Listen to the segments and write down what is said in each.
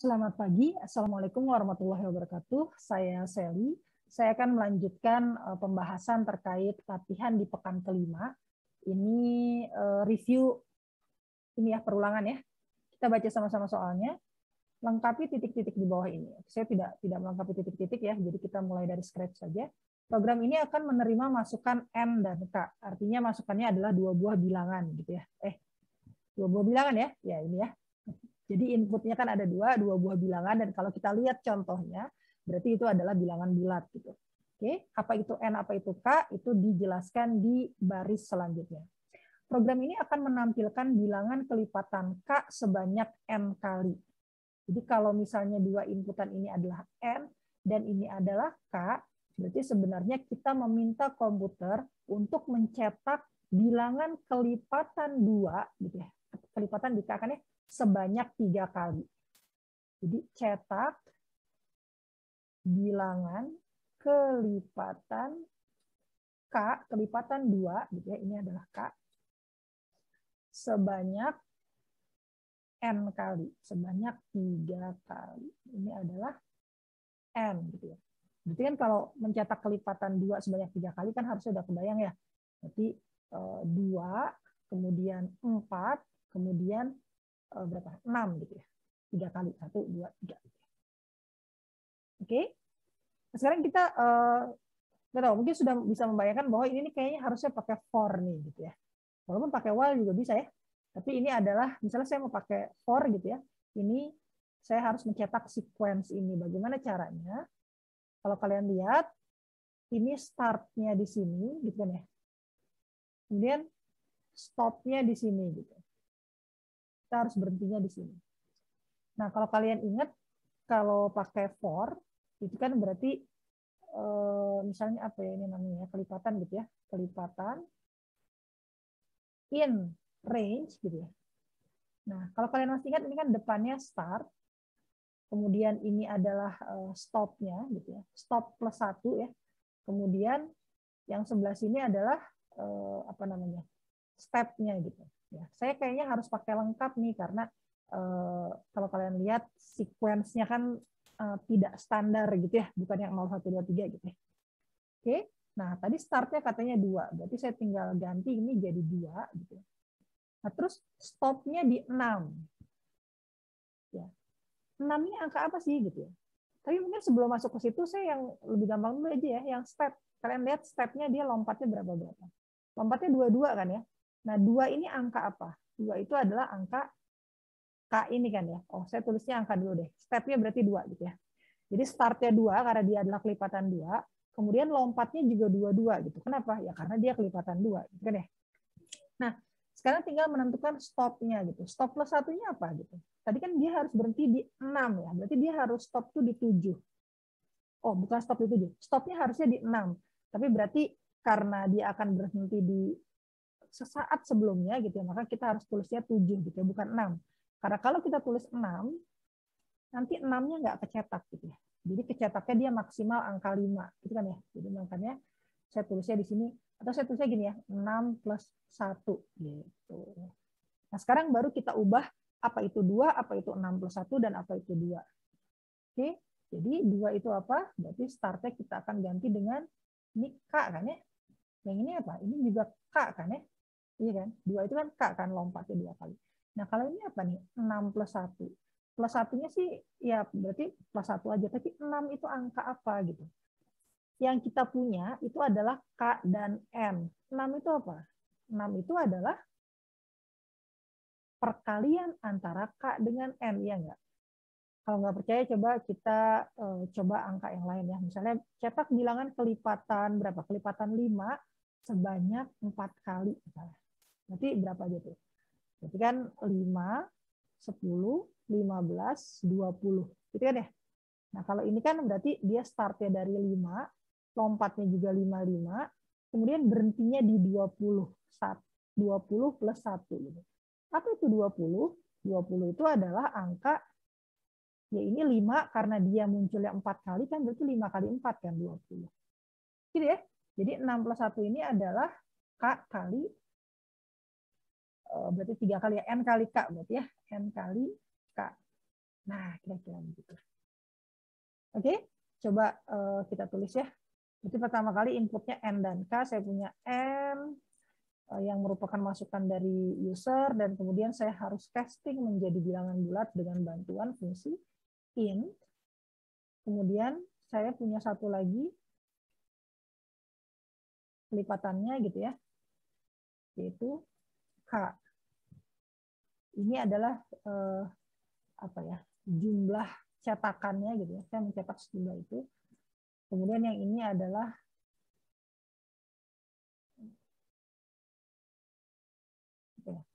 Selamat pagi, Assalamualaikum warahmatullahi wabarakatuh. Saya Sally. Saya akan melanjutkan pembahasan terkait latihan di pekan kelima. Ini review, ini ya perulangan ya. Kita baca sama-sama soalnya. Lengkapi titik-titik di bawah ini. Saya tidak melengkapi titik-titik ya, jadi kita mulai dari scratch saja. Program ini akan menerima masukan N dan K. Artinya masukannya adalah dua buah bilangan gitu ya. Dua buah bilangan ya. Ya ini ya. Jadi inputnya kan ada dua buah bilangan, dan kalau kita lihat contohnya, berarti itu adalah bilangan bulat gitu. Oke, apa itu N, apa itu K, itu dijelaskan di baris selanjutnya. Program ini akan menampilkan bilangan kelipatan K sebanyak N kali. Jadi kalau misalnya dua inputan ini adalah N dan ini adalah K, berarti sebenarnya kita meminta komputer untuk mencetak bilangan kelipatan 2, gitu ya. Kelipatan di K kan ya, sebanyak 3 kali. Jadi cetak bilangan kelipatan K, kelipatan 2, gitu ya, ini adalah K, sebanyak N kali, sebanyak 3 kali. Ini adalah N, gitu ya. Berarti kan kalau mencetak kelipatan 2 sebanyak 3 kali kan harusnya udah kebayang ya. Berarti 2, kemudian 4, kemudian berapa? 6 gitu ya. 3 kali. 1, 2, 3. Oke. Nah, sekarang kita mungkin sudah bisa membayangkan bahwa ini kayaknya harusnya pakai for nih gitu ya. Walaupun pakai while juga bisa ya. Tapi ini adalah misalnya saya mau pakai for gitu ya. Ini saya harus mencetak sequence ini. Bagaimana caranya? Kalau kalian lihat ini start-nya di sini gitu kan ya. Kemudian stop-nya di sini gitu. Kita harus berhentinya di sini. Nah, kalau kalian ingat, kalau pakai for, itu kan berarti misalnya apa ya ini namanya, kelipatan gitu ya. Kelipatan in range gitu ya. Nah, kalau kalian masih ingat, ini kan depannya start, kemudian ini adalah stop-nya gitu ya. Stop plus 1 ya. Kemudian yang sebelah sini adalah apa namanya? Step-nya gitu. Ya, saya kayaknya harus pakai lengkap nih karena kalau kalian lihat sequence-nya kan tidak standar gitu ya, bukan yang 0, 1, 2, 3 gitu ya. Oke, nah tadi startnya katanya 2, berarti saya tinggal ganti ini jadi 2 gitu. Nah terus stop-nya di 6. Ya. 6 ini angka apa sih gitu ya. Tapi mungkin sebelum masuk ke situ saya yang lebih gampang dulu aja ya, yang step. Kalian lihat step-nya dia lompatnya berapa-berapa. Lompatnya 22 kan ya. Nah 2 ini angka apa? 2 itu adalah angka K ini kan ya. Oh, saya tulisnya angka dulu deh. Step-nya berarti 2 gitu ya. Jadi start-nya 2 karena dia adalah kelipatan 2. Kemudian lompatnya juga 22 gitu. Kenapa? Ya karena dia kelipatan 2 gitu kan ya. Nah, sekarang tinggal menentukan stop-nya gitu. Stop plus satunya apa gitu. Tadi kan dia harus berhenti di 6 ya. Berarti dia harus stop tuh di 7. Oh, bukan stop di 7. Stopnya harusnya di 6. Tapi berarti karena dia akan berhenti di sesaat sebelumnya gitu ya, maka kita harus tulisnya 7 gitu ya, bukan 6. Karena kalau kita tulis 6, nanti 6-nya nggak kecetak gitu ya. Jadi kecetaknya dia maksimal angka 5 gitu kan ya. Jadi makanya saya tulisnya di sini, atau saya tulisnya gini ya, 6 plus 1 gitu. Nah, sekarang baru kita ubah apa itu 2, apa itu 6 plus 1, dan apa itu 2. Oke, jadi 2 itu apa? Berarti startnya kita akan ganti dengan ini K kan ya. Yang ini apa? Ini juga K kan ya. Iya kan? 2 itu kan K kan, lompatnya 2 kali. Nah, kalau ini apa nih? 6 plus 1. Plus 1-nya sih ya berarti plus 1 aja. Tapi 6 itu angka apa gitu. Yang kita punya itu adalah K dan N. 6 itu apa? 6 itu adalah perkalian antara K dengan N, ya enggak? Kalau nggak percaya, coba kita coba angka yang lain ya. Misalnya cetak bilangan kelipatan berapa? Kelipatan 5 sebanyak 4 kali. Misalnya. Berarti berapa aja tuh? Berarti kan 5, 10, 15, 20. Gitu kan ya? Nah, kalau ini kan berarti dia startnya dari 5, lompatnya juga 55, kemudian berhentinya di 20. 20 plus 1. Gitu. Apa itu 20? 20 itu adalah angka, ya ini 5 karena dia munculnya 4 kali kan, berarti 5 kali 4 kan 20. Gitu ya. Jadi 6 plus 1 ini adalah K kali, berarti 3 kali ya, N kali K berarti ya, N kali K. Nah, kira-kira begitu. Oke, coba kita tulis ya. Jadi pertama kali inputnya N dan K, saya punya N yang merupakan masukan dari user, dan kemudian saya harus casting menjadi bilangan bulat dengan bantuan fungsi int. Kemudian saya punya satu lagi kelipatannya gitu ya, yaitu K. Ini adalah apa ya, jumlah cetakannya gitu ya. Saya mencetak sejumlah itu. Kemudian yang ini adalah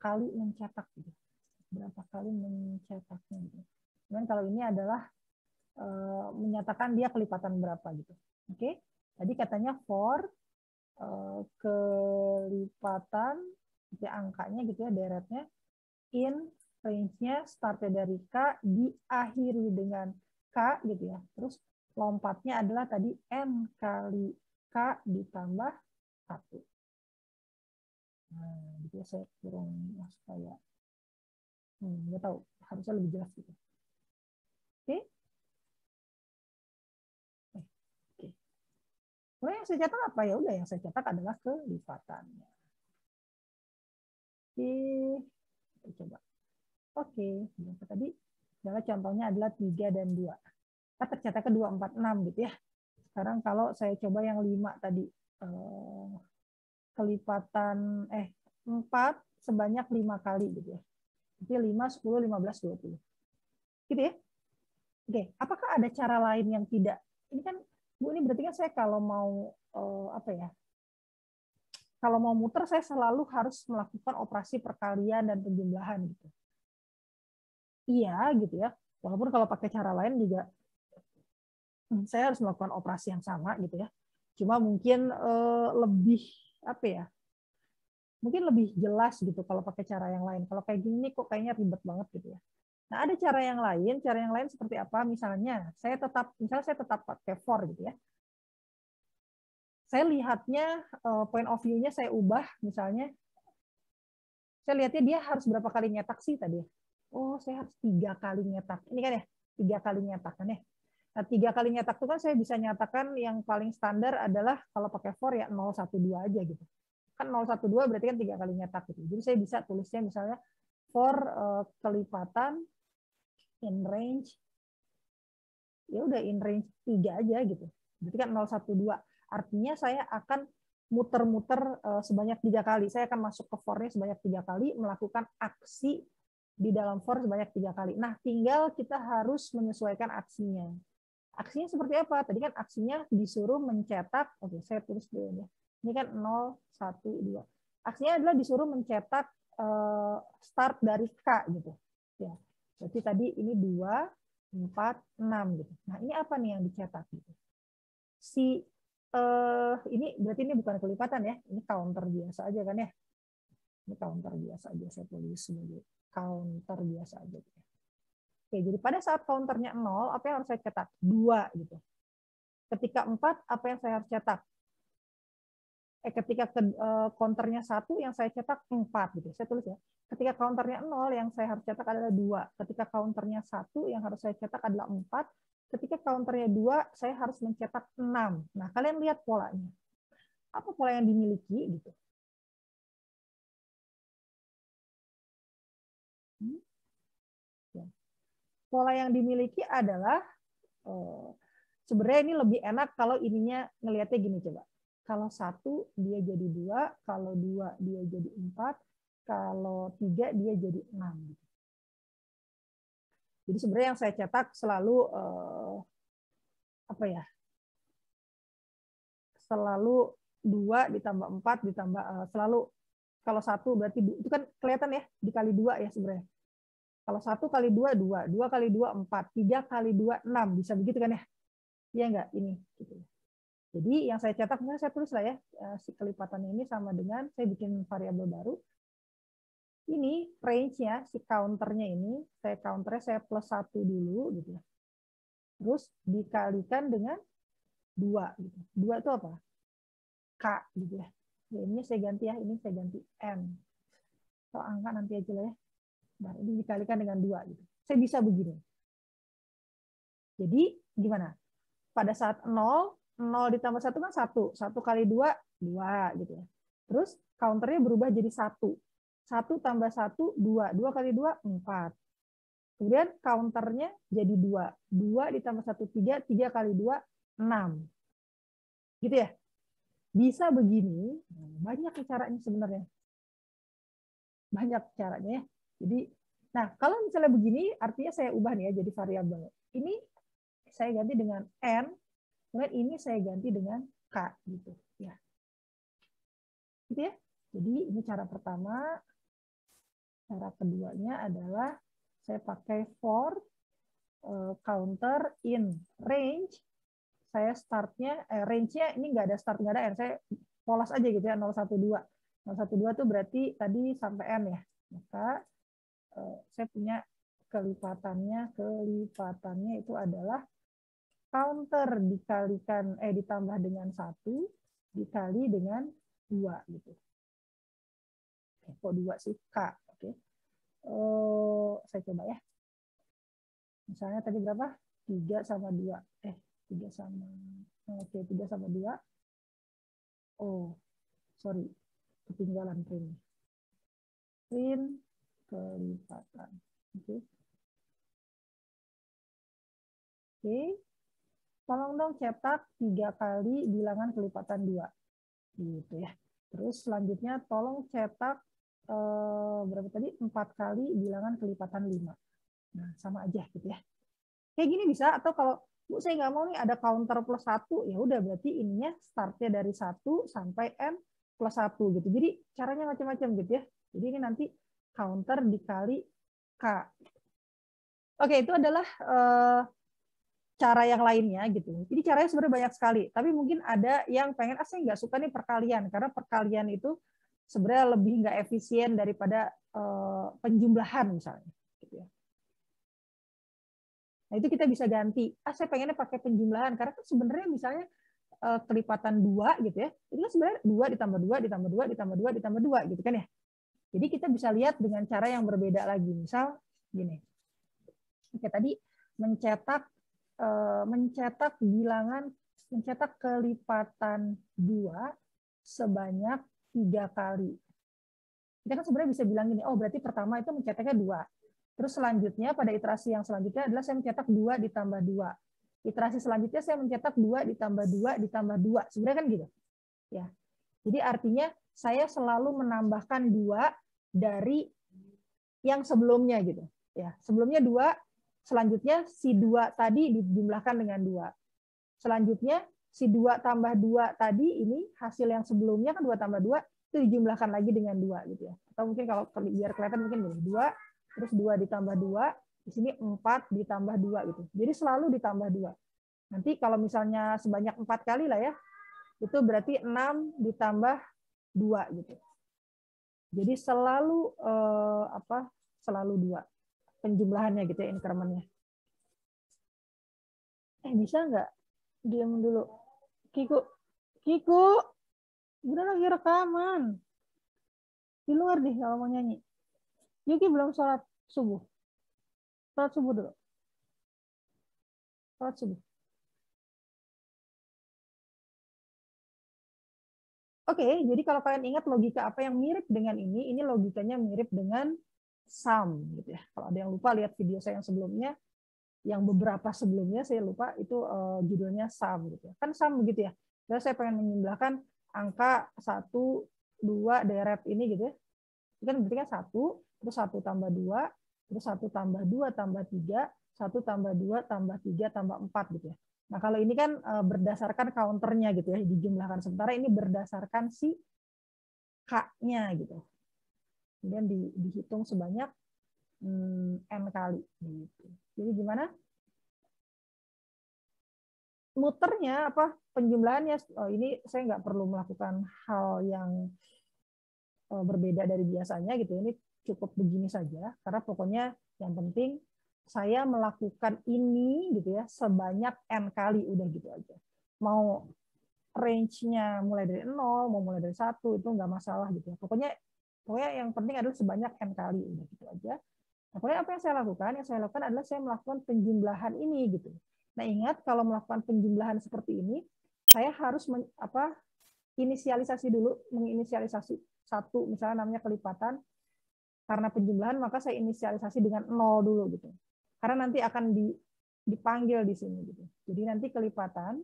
kali mencetak gitu. Berapa kali mencetaknya gitu. Kemudian kalau ini adalah menyatakan dia kelipatan berapa gitu. Oke. Tadi katanya for kelipatan ya, angkanya gitu ya, deretnya in range-nya startnya dari K diakhiri dengan K gitu ya. Terus lompatnya adalah tadi N kali K ditambah 1. Nah, gitu ya, saya kurang supaya nggak tahu, harusnya lebih jelas gitu. Oke. Oke. Nah, yang saya cetak apa ya? Udah, yang saya cetak adalah kelipatannya. Oke. Kita coba. Oke, berapa tadi? Adalah contohnya adalah 3 dan 2. Kita tercetak ke 2, 4, 6 gitu ya. Sekarang kalau saya coba yang 5 tadi, kelipatan 4 sebanyak 5 kali gitu ya. Jadi 5, 10, 15, 20. Gitu ya. Oke, apakah ada cara lain yang tidak? Ini kan Bu, ini berarti kan saya kalau mau apa ya? Kalau mau muter saya selalu harus melakukan operasi perkalian dan penjumlahan gitu. Iya gitu ya. Walaupun kalau pakai cara lain juga saya harus melakukan operasi yang sama gitu ya. Cuma mungkin lebih apa ya? Mungkin lebih jelas gitu kalau pakai cara yang lain. Kalau kayak gini kok kayaknya ribet banget gitu ya. Nah, ada cara yang lain. Cara yang lain seperti apa? Misalnya saya tetap pakai for gitu ya. Saya lihatnya point of view-nya saya ubah, misalnya saya lihatnya dia harus berapa kali nyetak sih tadi. Oh, saya harus 3 kali nyetak. Ini kan ya, 3 kali nyetak kan ya. Nah, 3 kali nyetak itu kan saya bisa nyatakan yang paling standar adalah kalau pakai for ya 012 aja gitu. Kan 012 berarti kan 3 kali nyetak gitu. Jadi saya bisa tulisnya misalnya for kelipatan in range, ya udah in range 3 aja gitu. Berarti kan 012. Artinya saya akan muter-muter sebanyak 3 kali. Saya akan masuk ke for-nya sebanyak 3 kali, melakukan aksi di dalam for sebanyak 3 kali. Nah, tinggal kita harus menyesuaikan aksinya. Aksinya seperti apa? Tadi kan aksinya disuruh mencetak, oke, saya tulis dulu ya. Ini kan 0, 1, 2. Aksinya adalah disuruh mencetak start dari K gitu. Ya. Berarti tadi ini 2, 4, 6 gitu. Nah, ini apa nih yang dicetak gitu? Ini berarti ini bukan kelipatan ya, ini counter biasa aja kan ya. Ini counter biasa aja, saya tulis sebagai counter biasa aja. Oke, jadi pada saat counternya 0, apa yang harus saya cetak? 2 gitu. Ketika 4, apa yang saya harus cetak? Ketika counternya 1, yang saya cetak 4 gitu. Saya tulis ya. Ketika counternya 0, yang saya harus cetak adalah 2. Ketika counternya 1, yang harus saya cetak adalah 4. Ketika counternya 2, saya harus mencetak 6. Nah, kalian lihat polanya. Apa pola yang dimiliki gitu? Pola yang dimiliki adalah sebenarnya ini lebih enak kalau ininya ngelihatnya gini coba. Kalau 1 dia jadi 2, kalau 2 dia jadi 4, kalau 3 dia jadi 6. Jadi sebenarnya yang saya cetak selalu apa ya? Selalu 2 ditambah 4 ditambah selalu kalau 1 berarti itu kan kelihatan ya dikali 2 ya sebenarnya. Kalau 1 kali 2 2, 2 kali 2 4, 3 kali 2 6, bisa begitu kan ya? Iya enggak ini gitu. Jadi yang saya cetak misalnya saya tulis lah ya si kelipatan ini sama dengan saya bikin variabel baru. Ini range-nya si counternya ini saya plus 1 dulu gitu ya. Terus dikalikan dengan 2 gitu. 2 itu apa? K gitu ya. Ya ini saya ganti ya, ini saya ganti N. Atau angka nanti aja lah ya. Nah, ini dikalikan dengan 2 gitu. Saya bisa begini. Jadi gimana? Pada saat 0 ditambah 1 kan 1. 1 kali 2, 2 gitu ya. Terus counternya berubah jadi 1. 1 tambah 1, 2. 2 kali 2, 4. Kemudian counternya jadi 2. 2 ditambah 1, 3. 3 kali 2, 6. Gitu ya. Bisa begini, banyak caranya sebenarnya. Banyak caranya ya. Jadi, nah kalau misalnya begini, artinya saya ubah nih ya jadi variabel. Ini saya ganti dengan N, kemudian ini saya ganti dengan K gitu ya. Gitu ya. Jadi ini cara pertama. Cara keduanya adalah saya pakai for counter in range. Saya startnya range-nya ini nggak ada start, nggak ada N. Saya polos aja gitu ya, 012. 012 itu berarti tadi sampai N ya. Maka saya punya kelipatannya itu adalah counter dikalikan ditambah dengan 1 dikali dengan 2 gitu. Kok 2 sih? K. Oke. Saya coba ya. Misalnya tadi berapa? 3 sama 2. 3 sama 2. Oh, sorry. Ketinggalan print. Print kelipatan. Oke. Oke. Tolong dong cetak 3 kali bilangan kelipatan 2. Gitu ya. Terus selanjutnya tolong cetak berapa tadi? 4 kali bilangan kelipatan 5. Nah, sama aja gitu ya. Kayak gini bisa, atau kalau Bu saya nggak mau nih ada counter plus 1, ya udah berarti ininya startnya dari 1 sampai N plus 1 gitu. Jadi caranya macam-macam gitu ya. Jadi ini nanti counter dikali K. Oke, itu adalah cara yang lainnya gitu. Jadi caranya sebenarnya banyak sekali. Tapi mungkin ada yang pengen, saya nggak suka nih perkalian, karena perkalian itu sebenarnya lebih nggak efisien daripada penjumlahan misalnya. Gitu ya. Nah itu kita bisa ganti. Saya pengennya pakai penjumlahan, karena kan sebenarnya misalnya kelipatan 2 gitu ya. Itu kan sebenarnya 2 ditambah 2 ditambah 2 ditambah 2 ditambah 2 gitu kan ya. Jadi kita bisa lihat dengan cara yang berbeda lagi. Misal gini. Oke, tadi mencetak kelipatan 2 sebanyak 3 kali. Kita kan sebenarnya bisa bilang gini, oh berarti pertama itu mencetaknya 2. Terus selanjutnya pada iterasi yang selanjutnya adalah saya mencetak 2 ditambah 2. Iterasi selanjutnya saya mencetak 2 ditambah 2 ditambah 2. Sebenarnya kan gitu. Ya. Jadi artinya saya selalu menambahkan 2 dari yang sebelumnya gitu. Ya, sebelumnya 2, selanjutnya si 2 tadi dijumlahkan dengan 2. Selanjutnya si 2 tambah 2 tadi ini hasil yang sebelumnya kan 2 tambah 2 itu dijumlahkan lagi dengan 2 gitu ya. Atau mungkin kalau biar kelihatan mungkin gini, 2 terus 2 ditambah 2, di sini 4 ditambah 2 gitu. Jadi selalu ditambah 2. Nanti kalau misalnya sebanyak 4 kali lah ya, itu berarti 6 ditambah 2 gitu. Jadi selalu selalu 2 penjumlahannya gitu ya, increment-nya. Bisa nggak diam dulu? Kiku, udah lagi rekaman. Di luar deh kalau mau nyanyi. Yuki belum sholat subuh. Sholat subuh dulu. Sholat subuh. Oke, jadi kalau kalian ingat logika apa yang mirip dengan ini logikanya mirip dengan sum gitu ya. Kalau ada yang lupa lihat video saya yang sebelumnya, yang beberapa sebelumnya saya lupa itu judulnya sum gitu ya. Kan sum begitu ya. Terus saya pengen menjumlahkan angka 1, 2 deret ini gitu ya. Itu kan berarti kan 1, terus 1 tambah 2, terus 1 tambah 2 tambah 3, 1 tambah 2 tambah 3 tambah 4 gitu ya. Nah, kalau ini kan berdasarkan counternya gitu ya, dijumlahkan. Sementara ini berdasarkan si K-nya gitu. Kemudian dihitung sebanyak N kali. Gitu. Jadi gimana? Muternya apa? Penjumlahannya, ini saya nggak perlu melakukan hal yang berbeda dari biasanya gitu. Ini cukup begini saja, karena pokoknya yang penting saya melakukan ini gitu ya sebanyak N kali, udah gitu aja. Mau range-nya mulai dari 0, mau mulai dari 1 itu nggak masalah gitu ya. Pokoknya yang penting adalah sebanyak N kali, udah gitu aja. Nah, pokoknya apa yang saya lakukan? Yang saya lakukan adalah saya melakukan penjumlahan ini gitu. Nah, ingat kalau melakukan penjumlahan seperti ini, saya harus inisialisasi dulu, menginisialisasi satu, misalnya namanya kelipatan. Karena penjumlahan, maka saya inisialisasi dengan 0 dulu gitu. Karena nanti akan dipanggil di sini gitu. Jadi nanti kelipatan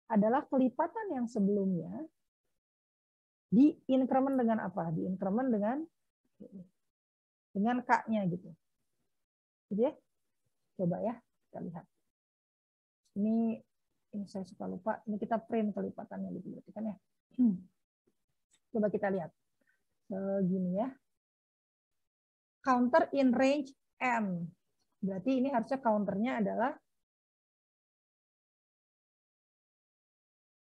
adalah kelipatan yang sebelumnya di increment dengan apa? Di increment dengan K-nya gitu. Jadi ya, coba ya kita lihat. Ini saya suka lupa. Ini kita print kelipatannya gitu berarti kan ya. Coba kita lihat. Begini ya. Counter in range M. Berarti ini harusnya counternya adalah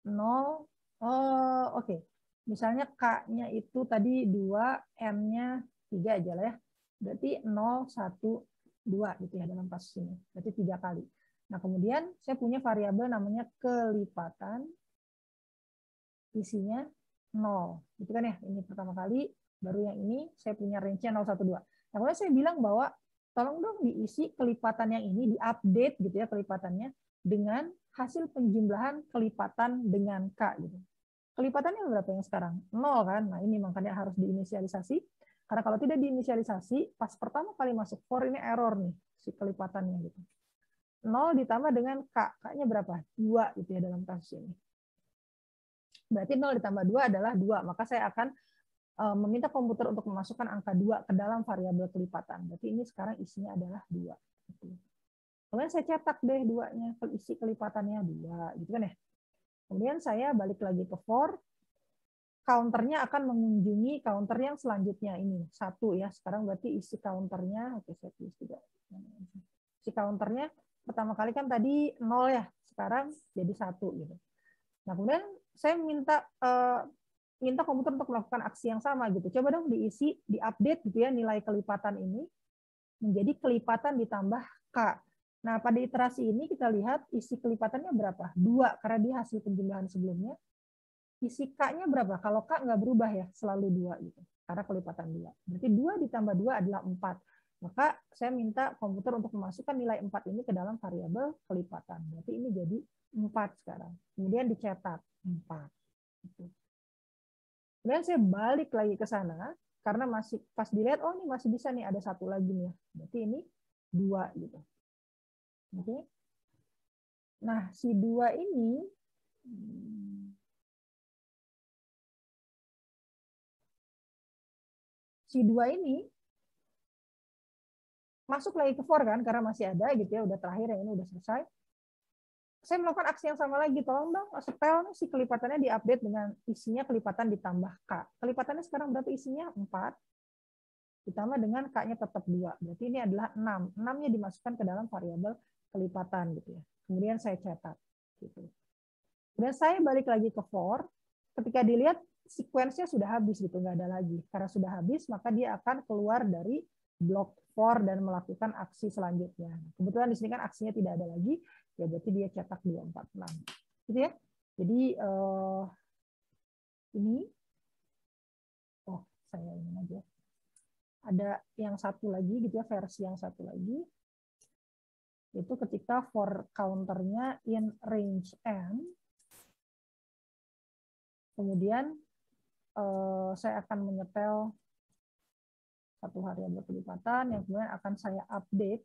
0. Oh, oke. Misalnya K-nya itu tadi 2, M-nya 3 aja lah ya. Berarti 0, 1, 2 gitu ya dalam kasus ini. Berarti 3 kali. Nah, kemudian saya punya variabel namanya kelipatan. Isinya 0. Gitu kan ya. Ini pertama kali. Baru yang ini saya punya range-nya 0, 1, 2. Nah, kemudian saya bilang bahwa tolong dong diisi kelipatan yang ini, diupdate gitu ya kelipatannya dengan hasil penjumlahan kelipatan dengan K gitu. Kelipatannya berapa yang sekarang? 0 kan? Nah, ini makanya harus diinisialisasi. Karena kalau tidak diinisialisasi, pas pertama kali masuk for ini error nih si kelipatannya gitu. 0 ditambah dengan K. K-nya berapa? 2 gitu ya dalam kasus ini. Berarti 0 ditambah 2 adalah 2. Maka saya akan meminta komputer untuk memasukkan angka 2 ke dalam variabel kelipatan. Berarti ini sekarang isinya adalah 2. Kemudian saya cetak deh 2-nya, isi kelipatannya 2, gitu kan ya. Kemudian saya balik lagi ke for, counternya akan mengunjungi counter yang selanjutnya ini, 1 ya. Sekarang berarti isi counternya, oke saya tulis juga. Isi counternya pertama kali kan tadi 0 ya, sekarang jadi 1 gitu. Nah, kemudian saya minta komputer untuk melakukan aksi yang sama gitu. Coba dong diisi, diupdate gitu ya nilai kelipatan ini menjadi kelipatan ditambah K. Nah, pada iterasi ini kita lihat isi kelipatannya berapa? 2, karena dia hasil penjumlahan sebelumnya. Isi K-nya berapa? Kalau K nggak berubah ya, selalu 2 gitu. Karena kelipatan 2. Berarti 2 ditambah 2 adalah 4. Maka saya minta komputer untuk memasukkan nilai 4 ini ke dalam variabel kelipatan. Berarti ini jadi 4 sekarang. Kemudian dicetak 4. Gitu. Kemudian saya balik lagi ke sana, karena masih pas dilihat, oh ini masih bisa nih, ada 1 lagi nih. Berarti ini 2 gitu. Oke. Nah, si 2 ini masuk lagi ke for kan, karena masih ada gitu ya, udah terakhir yang ini udah selesai. Saya melakukan aksi yang sama lagi, tolong dong setel nih si kelipatannya diupdate dengan isinya kelipatan ditambah K. Kelipatannya sekarang berarti isinya 4 ditambah dengan K-nya tetap 2. Berarti ini adalah 6. 6-nya dimasukkan ke dalam variabel kelipatan gitu ya. Kemudian saya cetak gitu. Kemudian saya balik lagi ke for. Ketika dilihat sequence-nya sudah habis gitu, nggak ada lagi. Karena sudah habis, maka dia akan keluar dari blok for dan melakukan aksi selanjutnya. Kebetulan di sini kan aksinya tidak ada lagi, ya berarti dia cetak 2, 4, 6. Gitu ya. Jadi ini, oh saya ini aja. Ada yang satu lagi gitu ya, versi yang satu lagi. Itu ketika for counternya in range M, kemudian saya akan menyetel satu variabel kelipatan yang kemudian akan saya update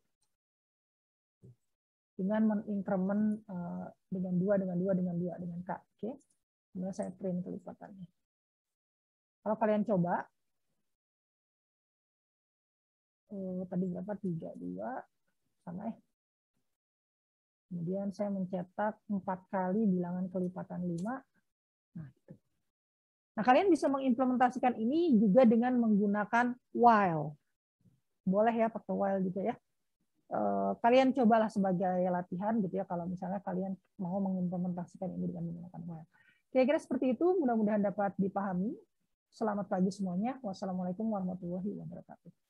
dengan mengincrement dengan 2, dengan 2, dengan 2, dengan K. Oke. Kemudian saya print kelipatannya. Kalau kalian coba, tadi berapa? 3, 2, sama ya. Kemudian saya mencetak 4 kali bilangan kelipatan 5. Nah, gitu. Nah, kalian bisa mengimplementasikan ini juga dengan menggunakan while. Boleh ya pakai while juga ya. Kalian cobalah sebagai latihan gitu ya kalau misalnya kalian mau mengimplementasikan ini dengan menggunakan while. Kira-kira seperti itu, mudah-mudahan dapat dipahami. Selamat pagi semuanya. Wassalamualaikum warahmatullahi wabarakatuh.